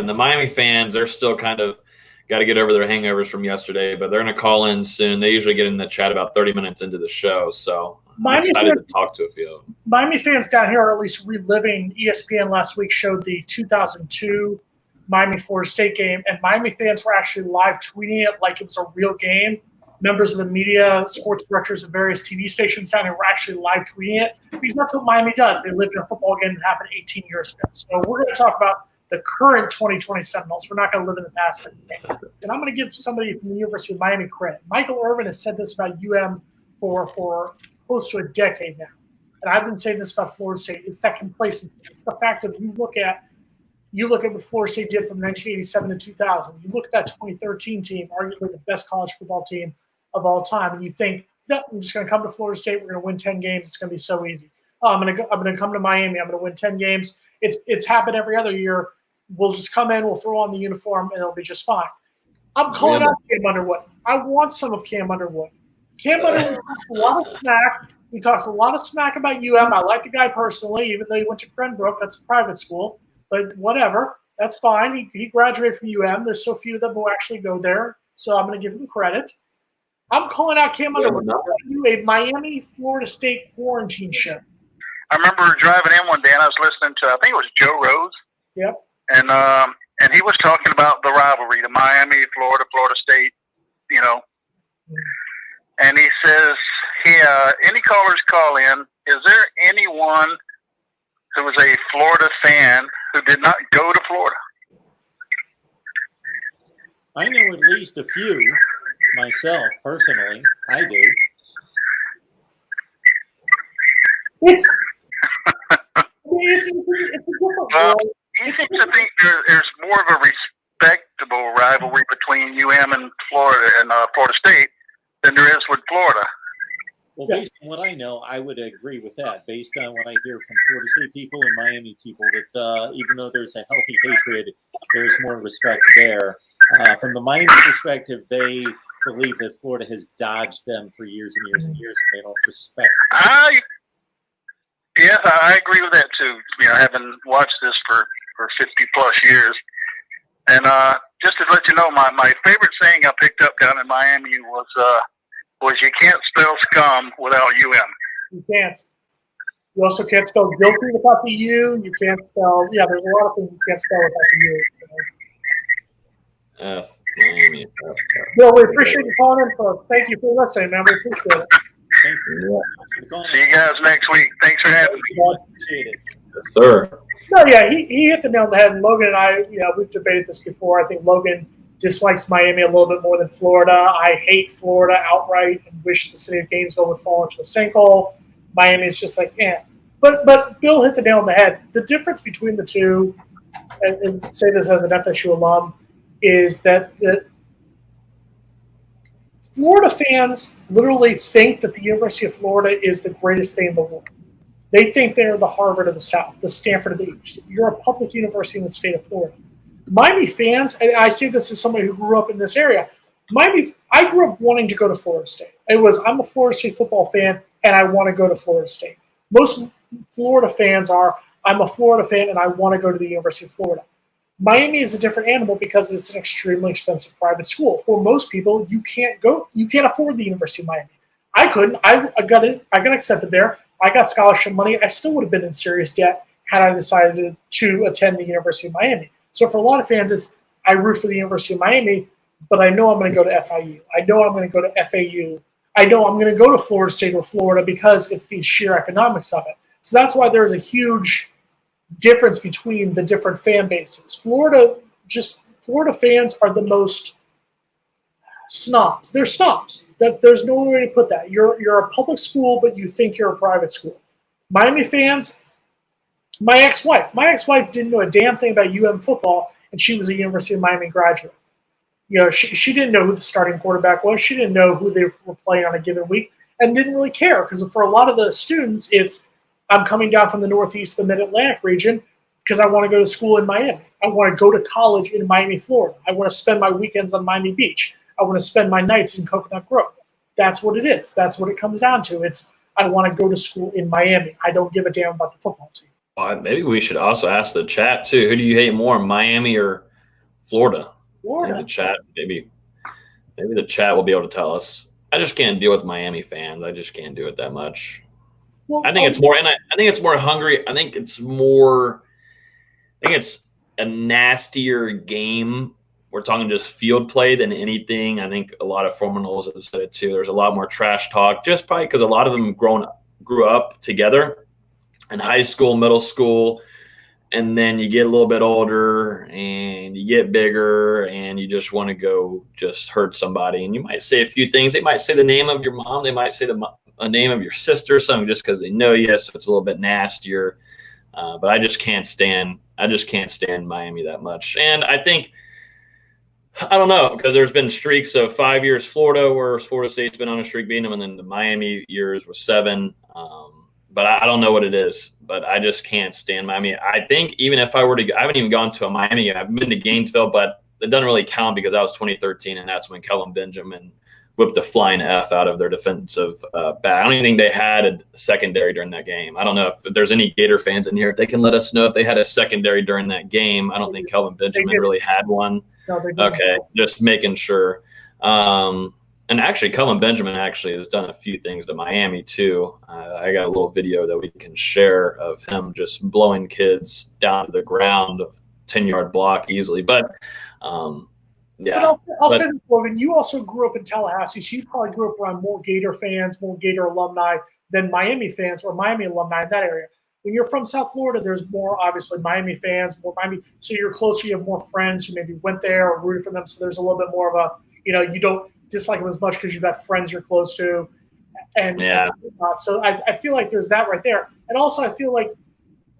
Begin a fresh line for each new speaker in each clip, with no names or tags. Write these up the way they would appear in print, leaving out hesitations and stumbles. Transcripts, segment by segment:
happen. The Miami fans, they're still kind of got to get over their hangovers from yesterday, but they're going to call in soon. They usually get in the chat about 30 minutes into the show, so I'm excited to talk to a few of them.
Miami fans down here are at least reliving. ESPN last week showed the 2002 Miami-Florida State game, and Miami fans were actually live tweeting it like it was a real game. Members of the media, sports directors of various TV stations down here were actually live tweeting it because that's what Miami does. They lived in a football game that happened 18 years ago. So we're going to talk about the current 2020 Seminoles. We're not going to live in the past. And I'm going to give somebody from the University of Miami credit. Michael Irvin has said this about UM for close to a decade now. And I've been saying this about Florida State. It's that complacency. It's the fact that you look at what Florida State did from 1987 to 2000. You look at that 2013 team, arguably the best college football team of all time, and you think, no, I'm just going to come to Florida State. We're going to win 10 games. It's going to be so easy. Oh, I'm going to come to Miami. I'm going to win 10 games. It's happened every other year. We'll just come in, we'll throw on the uniform, and it'll be just fine. I'm calling out Cam Underwood. I want some of Cam Underwood. Cam Underwood talks a lot of smack. He talks a lot of smack about UM. I like the guy personally, even though he went to Cranbrook. That's a private school. But whatever. That's fine. He graduated from UM. There's so few of them who actually go there, so I'm going to give him credit. I'm calling out Cam Underwood. I'm going to do a Miami-Florida State quarantine show.
I remember driving in one day, and I was listening to, I think it was Joe Rose.
Yep.
And he was talking about the rivalry, the Miami, Florida State, you know. And he says, any callers call in, is there anyone who was a Florida fan who did not go to Florida?
I know at least a few myself, personally. I do.
It's a different world.
You seem to think there's more of a respectable rivalry between UM and Florida State than there is with Florida.
Well, based on what I know, I would agree with that. Based on what I hear from Florida State people and Miami people, that even though there's a healthy hatred, there's more respect there. From the Miami perspective, they believe that Florida has dodged them for years and years and years, and they don't respect them.
Yes, I agree with that too. You know, having watched this for 50 plus years, and just to let you know, my favorite saying I picked up down in Miami was you can't spell scum without UM.
You can't. You also can't spell guilty without the U. You can't spell. Yeah, there's a lot of things you can't spell without the U.
Miami.
Bill, we appreciate you calling in, folks. Thank you for listening, man. We appreciate it.
Thanks for calling.
See you guys next week. Thanks for having me.
Appreciate it.
Yes, sir.
No, yeah, he hit the nail on the head. And Logan and I, we've debated this before. I think Logan dislikes Miami a little bit more than Florida. I hate Florida outright and wish the city of Gainesville would fall into a sinkhole. Miami is just like, eh. But Bill hit the nail on the head. The difference between the two, and say this as an FSU alum, is that Florida fans literally think that the University of Florida is the greatest thing in the world. They think they're the Harvard of the South, the Stanford of the East. You're a public university in the state of Florida. Miami fans, and I say this as somebody who grew up in this area, I grew up wanting to go to Florida State. I'm a Florida State football fan, and I want to go to Florida State. Most Florida fans are, I'm a Florida fan, and I want to go to the University of Florida. Miami is a different animal because it's an extremely expensive private school. For most people, you can't afford the University of Miami. I couldn't. I got accepted there. I got scholarship money. I still would have been in serious debt had I decided to attend the University of Miami. So for a lot of fans, I root for the University of Miami, but I know I'm going to go to FIU. I know I'm going to go to FAU. I know I'm going to go to Florida State or Florida because it's the sheer economics of it. So that's why there's a huge difference between the different fan bases. Florida fans are the most snobs. They're snobs. There's no way to put that. You're a public school, but you think you're a private school. Miami fans, my ex-wife didn't know a damn thing about UM football, and she was a University of Miami graduate. She didn't know who the starting quarterback was. She didn't know who they were playing on a given week, and didn't really care because for a lot of the students, I'm coming down from the Northeast, the Mid-Atlantic region, because I want to go to school in Miami. I want to go to college in Miami, Florida. I want to spend my weekends on Miami Beach. I want to spend my nights in Coconut Grove. That's what it is. That's what it comes down to. I want to go to school in Miami. I don't give a damn about the football team.
Maybe we should also ask the chat, too. Who do you hate more, Miami or Florida.
Florida.
The chat, maybe the chat will be able to tell us. I just can't deal with Miami fans. I just can't do it that much.
Well,
I think it's more, and I think it's more hungry. I think it's a nastier game. We're talking just field play than anything. I think a lot of forminals have said it too. There's a lot more trash talk, just probably because a lot of them grew up together in high school, middle school, and then you get a little bit older and you get bigger and you just want to go just hurt somebody. And you might say a few things. They might say the name of your mom. They might say a name of your sister, something just because they know you. So it's a little bit nastier. But I just can't stand Miami that much. And I think, I don't know, because there's been streaks of 5 years Florida where Florida State's been on a streak beating them, and then the Miami years was 7. But I don't know what it is, but I just can't stand Miami. I think even if I were to, I haven't even gone to a Miami game. I've been to Gainesville, but it doesn't really count because that was 2013, and that's when Kelvin Benjamin whipped the flying F out of their defensive back. I don't even think they had a secondary during that game. I don't know if there's any Gator fans in here. If they can let us know if they had a secondary during that game. I don't think Kelvin Benjamin really had one.
No, they didn't.
Okay, just making sure. And actually, Kelvin Benjamin actually has done a few things to Miami too. I got a little video that we can share of him just blowing kids down to the ground, 10-yard block easily. But yeah.
But I'll say this, Logan. You also grew up in Tallahassee, so you probably grew up around more Gator fans, more Gator alumni than Miami fans or Miami alumni in that area. When you're from South Florida, there's more, obviously, Miami fans, more Miami. So you're closer, you have more friends who maybe went there or rooted for them. So there's a little bit more of a, you don't dislike them as much because you've got friends you're close to. And so I feel like there's that right there. And also I feel like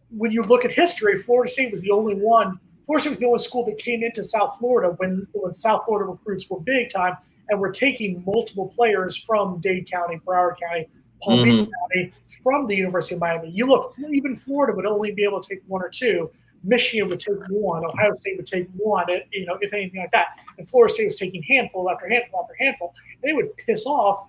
when you look at history, Florida State was the only one. Florida State was the only school that came into South Florida when South Florida recruits were big time and were taking multiple players from Dade County, Broward County, Palm Beach County, from the University of Miami. You look, even Florida would only be able to take 1 or 2. Michigan would take 1. Ohio State would take 1, if anything like that. And Florida State was taking handful after handful after handful. And it would piss off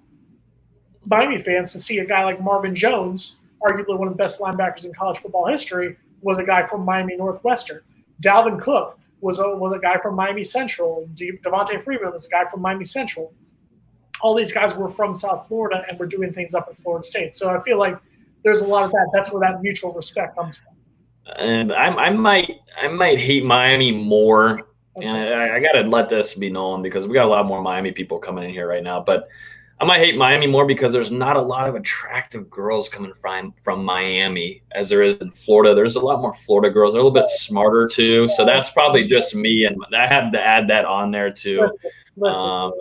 Miami fans to see a guy like Marvin Jones, arguably one of the best linebackers in college football history, was a guy from Miami Northwestern. Dalvin Cook was a guy from Miami Central. Devontae Freeman was a guy from Miami Central. All these guys were from South Florida and were doing things up at Florida State. So I feel like there's a lot of that. That's where that mutual respect comes from.
And I might hate Miami more. Okay. And I got to let this be known because we got a lot more Miami people coming in here right now. But I might hate Miami more because there's not a lot of attractive girls coming from Miami as there is in Florida. There's a lot more Florida girls. They're a little bit smarter too. So that's probably just me. And I had to add that on there too. I'm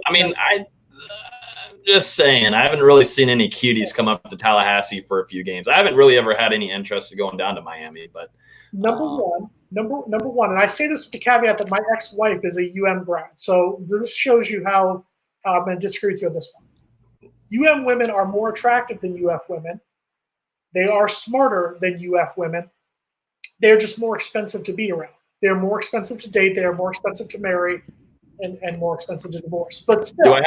just saying, I haven't really seen any cuties come up to Tallahassee for a few games. I haven't really ever had any interest in going down to Miami. But
number one, and I say this with the caveat that my ex-wife is a UM grad. So this shows you how I'm going to disagree with you on this one. UM women are more attractive than UF women. They are smarter than UF women. They're just more expensive to be around. They're more expensive to date. They are more expensive to marry, and more expensive to divorce. But still,
do I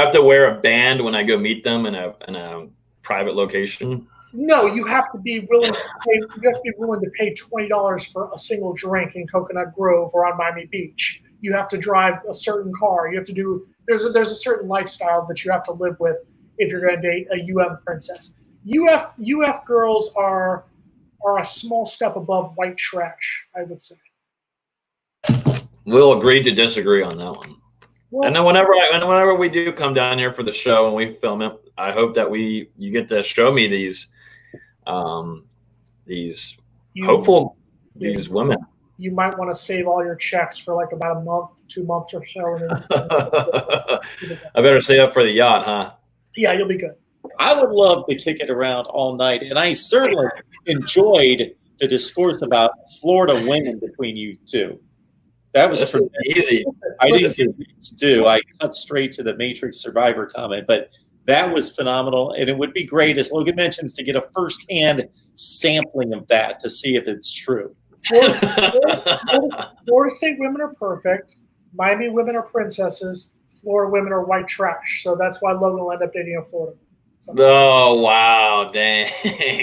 have to wear a band when I go meet them in a private location?
No, you have to be willing to pay. You have to be willing to pay $20 for a single drink in Coconut Grove or on Miami Beach. You have to drive a certain car. You have to do. There's a certain lifestyle that you have to live with if you're going to date a UM princess. UF girls are a small step above white trash, I would say.
We'll agree to disagree on that one. Well, and then whenever we do come down here for the show and we film it, I hope that you get to show me these women.
You might want to save all your checks for like about a month, 2 months or so.
I better save up for the yacht, huh?
Yeah, you'll be good.
I would love to kick it around all night, and I certainly enjoyed the discourse about Florida women between you two. That was pretty
easy.
I didn't do. I cut straight to the Matrix Survivor comment, but that was phenomenal, and it would be great, as Logan mentions, to get a firsthand sampling of that to see if it's true.
Florida State women are perfect. Miami women are princesses. Florida women are white trash. So that's why Logan will end up dating a Florida.
Oh, wow, dang.